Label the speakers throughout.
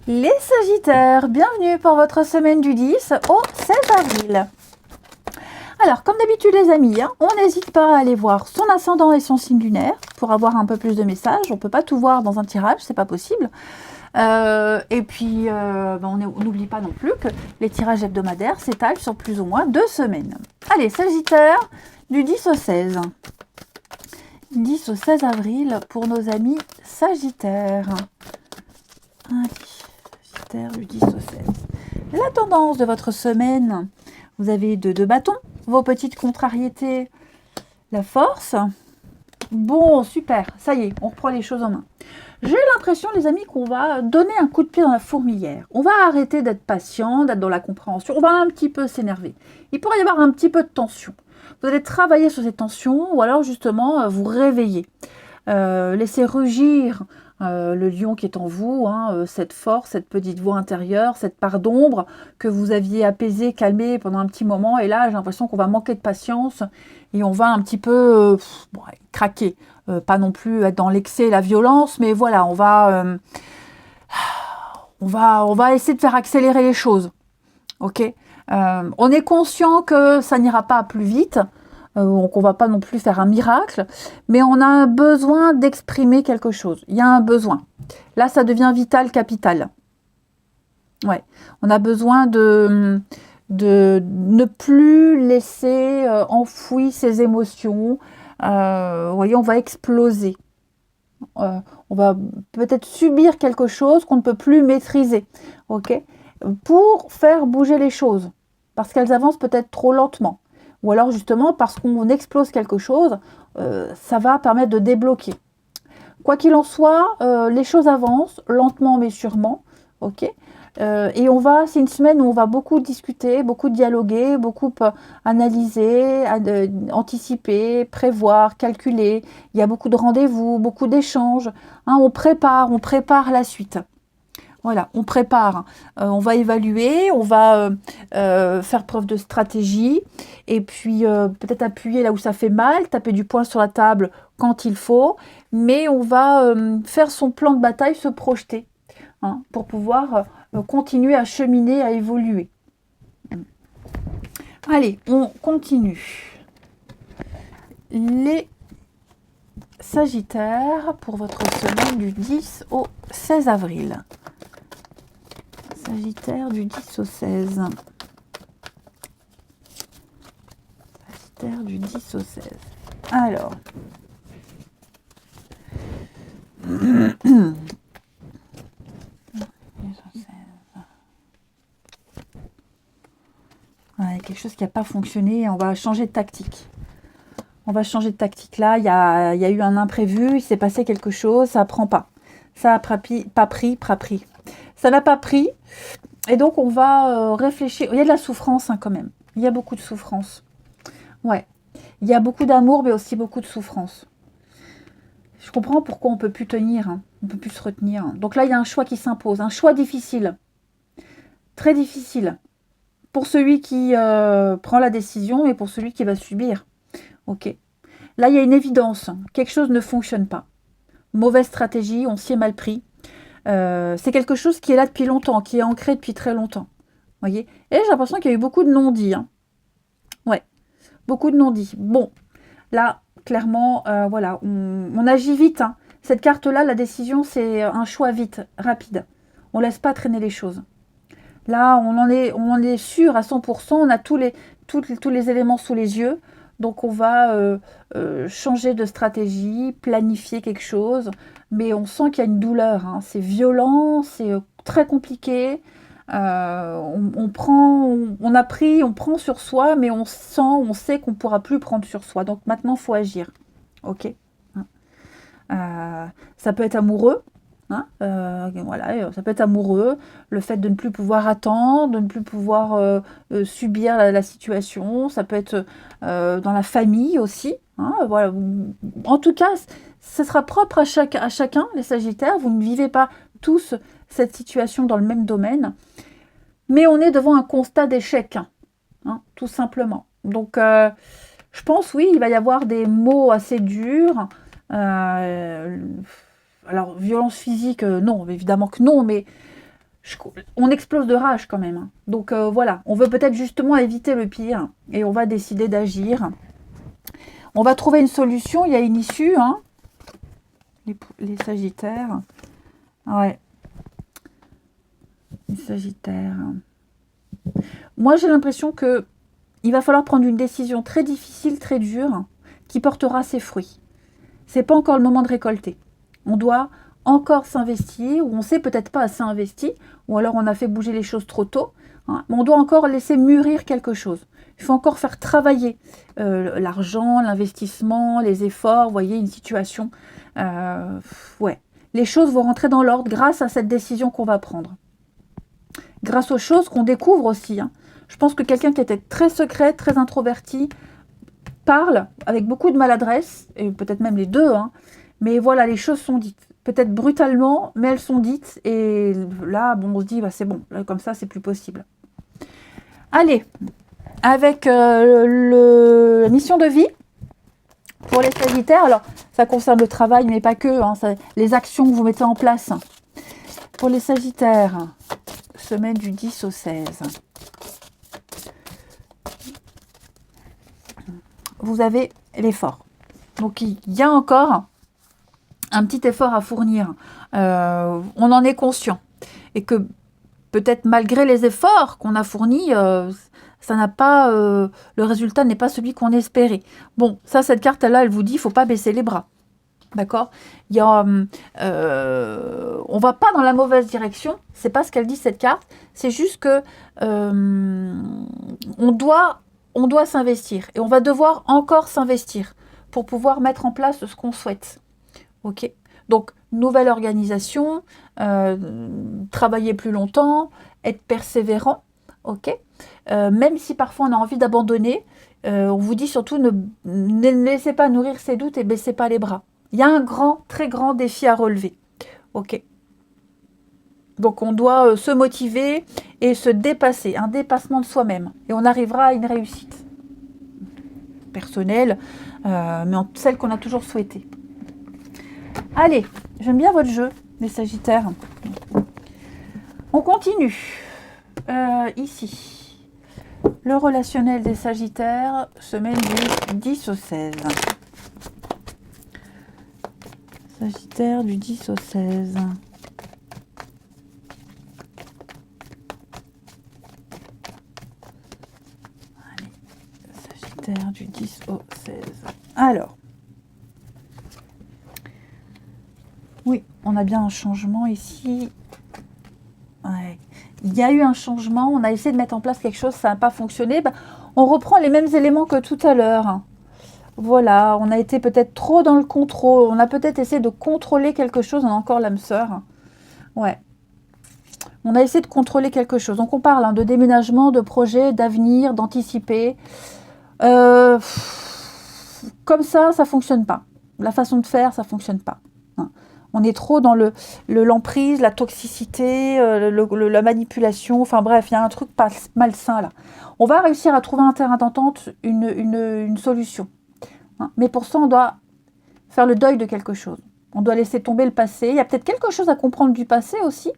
Speaker 1: Les Sagittaires, bienvenue pour votre semaine du 10 au 16 avril. Alors, comme d'habitude les amis, on n'hésite pas à aller voir son ascendant et son signe lunaire pour avoir un peu plus de messages. On ne peut pas tout voir dans un tirage, c'est pas possible. Et puis, on n'oublie pas non plus que les tirages hebdomadaires s'étalent sur plus ou moins 2 semaines. Allez, Sagittaire, du 10 au 16. 10 au 16 avril pour nos amis Sagittaires. Allez, Sagittaire, du 10 au 16. La tendance de votre semaine, vous avez deux bâtons, vos petites contrariétés, la force. Bon, super, ça y est, on reprend les choses en main. J'ai l'impression, les amis, qu'on va donner un coup de pied dans la fourmilière. On va arrêter d'être patient, d'être dans la compréhension. On va un petit peu s'énerver. Il pourrait y avoir un petit peu de tension. Vous allez travailler sur ces tensions ou alors justement vous réveiller. Laissez rugir le lion qui est en vous, cette force, cette petite voix intérieure, cette part d'ombre que vous aviez apaisée, calmée pendant un petit moment. Et là, j'ai l'impression qu'on va manquer de patience et on va un petit peu craquer. Pas non plus être dans l'excès et la violence, mais voilà, on va essayer de faire accélérer les choses. Ok, on est conscient que ça n'ira pas plus vite, donc on va pas non plus faire un miracle, mais on a un besoin d'exprimer quelque chose. Il y a un besoin. Là, ça devient vital, capital. Ouais, on a besoin de ne plus laisser enfouir ses émotions. Vous voyez, on va exploser. On va peut-être subir quelque chose qu'on ne peut plus maîtriser, ok, pour faire bouger les choses, parce qu'elles avancent peut-être trop lentement, ou alors justement parce qu'on explose quelque chose, ça va permettre de débloquer. Quoi qu'il en soit, les choses avancent lentement mais sûrement, ok. Et c'est une semaine où on va beaucoup discuter, beaucoup dialoguer, beaucoup analyser, anticiper, prévoir, calculer. Il y a beaucoup de rendez-vous, beaucoup d'échanges. On prépare la suite. Voilà, on prépare. On va évaluer, on va faire preuve de stratégie et puis peut-être appuyer là où ça fait mal, taper du poing sur la table quand il faut, mais on va faire son plan de bataille, se projeter pour pouvoir continuer à cheminer, à évoluer. Allez, on continue. Les Sagittaires pour votre semaine du 10 au 16 avril. Sagittaire du 10 au 16. Sagittaire du 10 au 16. Alors. Ouais, quelque chose qui n'a pas fonctionné, on va changer de tactique. On va changer de tactique. Là, il y a eu un imprévu, il s'est passé quelque chose, ça ne prend pas. Ça n'a pas pris. Ça n'a pas pris. Et donc, on va réfléchir. Il y a de la souffrance quand même. Il y a beaucoup de souffrance. Ouais. Il y a beaucoup d'amour, mais aussi beaucoup de souffrance. Je comprends pourquoi on ne peut plus tenir. On ne peut plus se retenir. Donc là, il y a un choix qui s'impose. Un choix difficile. Très difficile. Pour celui qui prend la décision et pour celui qui va subir. Ok. Là, il y a une évidence. Quelque chose ne fonctionne pas. Mauvaise stratégie, on s'y est mal pris. C'est quelque chose qui est là depuis longtemps, qui est ancré depuis très longtemps. Voyez. Et j'ai l'impression qu'il y a eu beaucoup de non-dits. Ouais. Beaucoup de non-dits. Bon. Là, clairement, voilà. On agit vite. Cette carte-là, la décision, c'est un choix vite, rapide. On ne laisse pas traîner les choses. Là, on en est sûr à 100%, on a tous les éléments sous les yeux. Donc, on va changer de stratégie, planifier quelque chose. Mais on sent qu'il y a une douleur. C'est violent, c'est très compliqué. On prend sur soi, mais on sait qu'on ne pourra plus prendre sur soi. Donc, maintenant, il faut agir. Ok. Ça peut être amoureux. Voilà, ça peut être amoureux, le fait de ne plus pouvoir attendre, de ne plus pouvoir subir la situation, ça peut être dans la famille aussi. Voilà. En tout cas, ce sera propre à chacun, les Sagittaires. Vous ne vivez pas tous cette situation dans le même domaine, mais on est devant un constat d'échec, tout simplement. Donc, je pense, oui, il va y avoir des mots assez durs. Alors, violence physique, non, évidemment que non, mais On explose de rage quand même. Donc voilà, on veut peut-être justement éviter le pire et on va décider d'agir. On va trouver une solution, il y a une issue. Hein. Les Sagittaires. Ouais. Les Sagittaires. Moi, j'ai l'impression que il va falloir prendre une décision très difficile, très dure, qui portera ses fruits. C'est pas encore le moment de récolter. On doit encore s'investir, ou on s'est peut-être pas assez investi, ou alors on a fait bouger les choses trop tôt, hein, mais on doit encore laisser mûrir quelque chose. Il faut encore faire travailler l'argent, l'investissement, les efforts, vous voyez, une situation. Ouais. Les choses vont rentrer dans l'ordre grâce à cette décision qu'on va prendre. Grâce aux choses qu'on découvre aussi. Hein. Je pense que quelqu'un qui était très secret, très introverti, parle avec beaucoup de maladresse, et peut-être même les deux, hein, mais voilà, les choses sont dites. Peut-être brutalement, mais elles sont dites, et là, bon, on se dit, bah, c'est bon, là, comme ça, c'est plus possible. Allez, avec la mission de vie, pour les Sagittaires, alors, ça concerne le travail, mais pas que, hein, les actions que vous mettez en place. Pour les Sagittaires, semaine du 10 au 16. Vous avez l'effort. Donc, il y a encore un petit effort à fournir. On en est conscient. Et que peut-être malgré les efforts qu'on a fournis, ça n'a pas, le résultat n'est pas celui qu'on espérait. Bon, ça, cette carte-là, elle vous dit, il ne faut pas baisser les bras. D'accord ? Il y a, on va pas dans la mauvaise direction. C'est pas ce qu'elle dit, cette carte. C'est juste que on doit s'investir. Et on va devoir encore s'investir pour pouvoir mettre en place ce qu'on souhaite. Ok ? Donc, nouvelle organisation, travailler plus longtemps, être persévérant. Ok ? Même si parfois on a envie d'abandonner, on vous dit surtout ne laissez pas nourrir ses doutes et baissez pas les bras. Il y a un très grand défi à relever. Ok ? Donc, on doit se motiver et se dépasser, un dépassement de soi-même. Et on arrivera à une réussite personnelle, mais celle qu'on a toujours souhaitée. Allez, j'aime bien votre jeu, les Sagittaires. On continue. Ici, le relationnel des Sagittaires, semaine du 10 au 16. Sagittaire du 10 au 16. Allez, Sagittaire du 10 au 16. Alors, oui, on a bien un changement ici. Ouais. Il y a eu un changement, on a essayé de mettre en place quelque chose, ça n'a pas fonctionné. Ben, on reprend les mêmes éléments que tout à l'heure. Voilà, on a été peut-être trop dans le contrôle. On a peut-être essayé de contrôler quelque chose. On a encore l'âme sœur. Ouais. On a essayé de contrôler quelque chose. Donc on parle de déménagement, de projet, d'avenir, d'anticiper. Comme ça ne fonctionne pas. La façon de faire, ça ne fonctionne pas. On est trop dans l'emprise, la toxicité, la manipulation. Enfin bref, il y a un truc pas malsain là. On va réussir à trouver un terrain d'entente, une solution. Mais pour ça, on doit faire le deuil de quelque chose. On doit laisser tomber le passé. Il y a peut-être quelque chose à comprendre du passé aussi.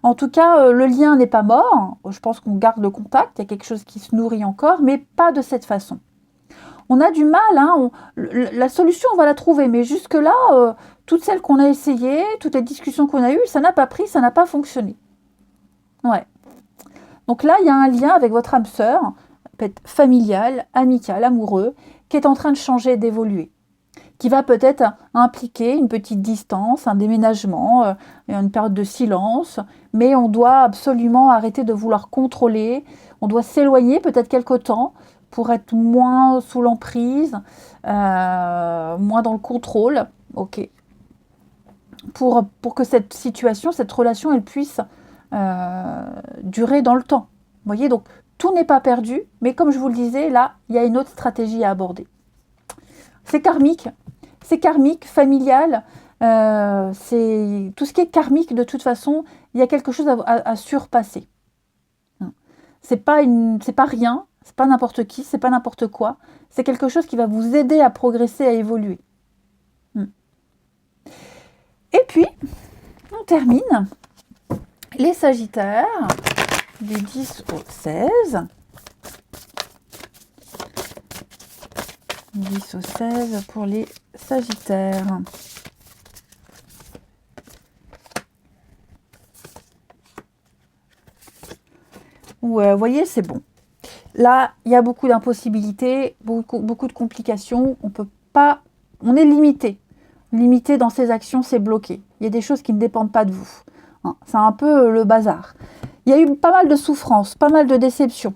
Speaker 1: En tout cas, le lien n'est pas mort. Je pense qu'on garde le contact. Il y a quelque chose qui se nourrit encore, mais pas de cette façon. On a du mal. La solution, on va la trouver. Mais jusque-là, toutes celles qu'on a essayées, toutes les discussions qu'on a eues, ça n'a pas pris, ça n'a pas fonctionné. Ouais. Donc là, il y a un lien avec votre âme sœur, peut-être familial, amical, amoureux, qui est en train de changer, d'évoluer, qui va peut-être impliquer une petite distance, un déménagement, une période de silence, mais on doit absolument arrêter de vouloir contrôler, on doit s'éloigner peut-être quelque temps pour être moins sous l'emprise, moins dans le contrôle, ok, pour que cette situation, cette relation, elle puisse durer dans le temps. Vous voyez, donc tout n'est pas perdu, mais comme je vous le disais, là, il y a une autre stratégie à aborder. C'est karmique, familial, c'est tout ce qui est karmique, de toute façon, il y a quelque chose à surpasser. C'est pas rien, c'est pas n'importe qui, c'est pas n'importe quoi, c'est quelque chose qui va vous aider à progresser, à évoluer. Et puis, on termine Les Sagittaires, du 10 au 16. 10 au 16 pour les Sagittaires. Ouais, vous voyez, c'est bon. Là, il y a beaucoup d'impossibilités, beaucoup de complications. On peut pas, on est limité. Limité dans ses actions, c'est bloqué. Il y a des choses qui ne dépendent pas de vous. Hein, c'est un peu le bazar. Il y a eu pas mal de souffrances, pas mal de déceptions.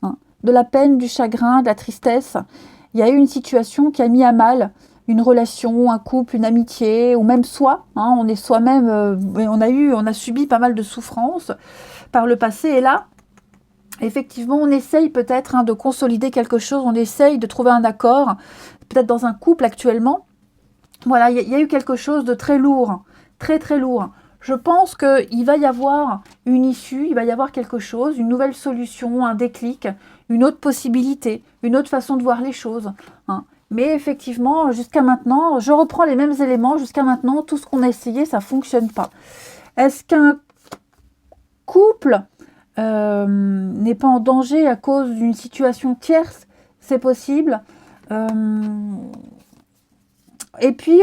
Speaker 1: Hein, de la peine, du chagrin, de la tristesse. Il y a eu une situation qui a mis à mal une relation, un couple, une amitié, ou même soi. Hein, on est soi-même, on a subi pas mal de souffrances par le passé. Et là, effectivement, on essaye peut-être de consolider quelque chose, on essaye de trouver un accord, peut-être dans un couple actuellement. Voilà, il y a eu quelque chose de très lourd, très très lourd. Je pense qu'il va y avoir une issue, il va y avoir quelque chose, une nouvelle solution, un déclic, une autre possibilité, une autre façon de voir les choses. Hein. Mais effectivement, jusqu'à maintenant, je reprends les mêmes éléments, jusqu'à maintenant, tout ce qu'on a essayé, ça ne fonctionne pas. Est-ce qu'un couple n'est pas en danger à cause d'une situation tierce? C'est possible. Et puis,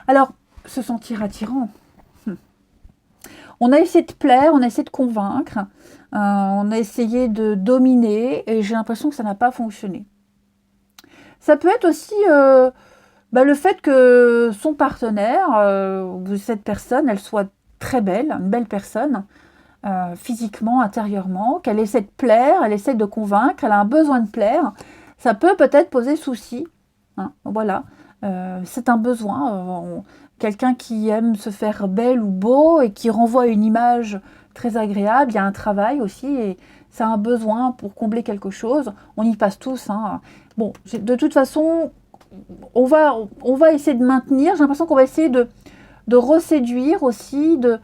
Speaker 1: alors, se sentir attirant. On a essayé de plaire, on a essayé de convaincre, on a essayé de dominer, et j'ai l'impression que ça n'a pas fonctionné. Ça peut être aussi le fait que son partenaire, cette personne, elle soit très belle, une belle personne, physiquement, intérieurement, qu'elle essaie de plaire, elle essaie de convaincre, elle a un besoin de plaire. Ça peut peut-être poser souci. Hein, voilà. C'est un besoin. Quelqu'un qui aime se faire belle ou beau et qui renvoie une image très agréable, il y a un travail aussi et c'est un besoin pour combler quelque chose. On y passe tous. Hein. Bon, de toute façon, on va essayer de maintenir. J'ai l'impression qu'on va essayer de reséduire aussi, de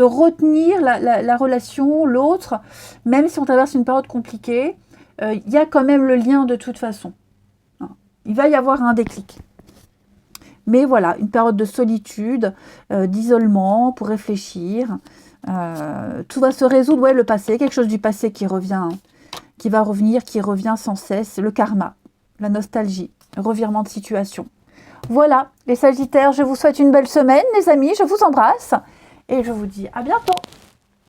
Speaker 1: retenir la relation, l'autre, même si on traverse une période compliquée. Il y a quand même le lien de toute façon. Il va y avoir un déclic. Mais voilà, une période de solitude, d'isolement, pour réfléchir. Tout va se résoudre, ouais, le passé, quelque chose du passé qui revient, qui va revenir, qui revient sans cesse. Le karma, la nostalgie, le revirement de situation. Voilà, les Sagittaires, je vous souhaite une belle semaine, les amis. Je vous embrasse et je vous dis à bientôt.